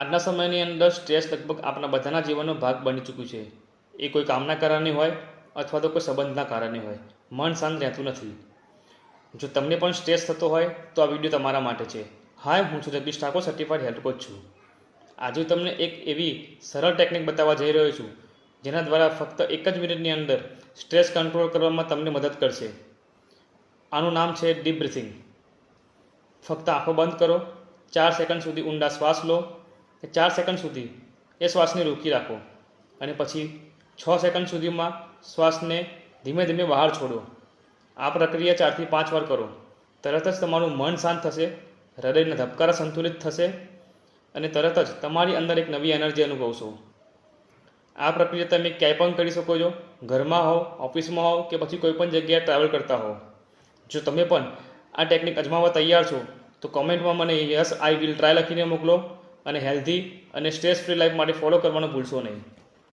આજના સમયની અંદર સ્ટ્રેસ લગભગ આપણા બધાના જીવનનો ભાગ બની ચૂક્યું છે. એ કોઈ કામના કારણે હોય અથવા તો કોઈ સંબંધના કારણે હોય. મન શાંત રહેતું નથી. જો તમને પણ સ્ટ્રેસ થતો હોય તો આ વિડીયો તમારા માટે છે. હાય, હું છું Jagdish Thakor, certified health coach છું. આજે હું તમને એક એવી સરળ ટેકનિક બતાવવા જઈ રહ્યો છું જેના દ્વારા ફક્ત એક જ મિનિટની અંદર સ્ટ્રેસ કંટ્રોલ કરવામાં તમને મદદ કરશે. આનું નામ છે ડીપ બ્રીથિંગ. ફક્ત આંખો બંધ કરો, 4 સેકન્ડ સુધી ઊંડા શ્વાસ લો, 4 સેકન્ડ સુધી એ શ્વાસને રોકી રાખો અને પછી 6 સેકન્ડ સુધીમાં શ્વાસને ધીમે ધીમે બહાર છોડો. આ પ્રક્રિયા 4 થી 5 વાર કરો. તરત જ તમારું મન શાંત થશે, હૃદયના ધબકારા સંતુલિત થશે અને તરત જ તમારી અંદર એક નવી એનર્જી અનુભવશો. આ પ્રક્રિયા તમે ક્યાંય પણ કરી શકો છો, ઘરમાં હો, ઓફિસમાં હો કે પછી કોઈ પણ જગ્યાએ ટ્રાવેલ કરતા હો. જો તમે પણ આ ટેકનિક અજમાવવા તૈયાર છો તો કોમેન્ટમાં મને યસ આઈ વિલ ટ્રાય લખીને મોકલો અને હેલ્ધી અને સ્ટ્રેસ ફ્રી લાઈફ માટે ફોલો કરવાનું ભૂલશો નહીં.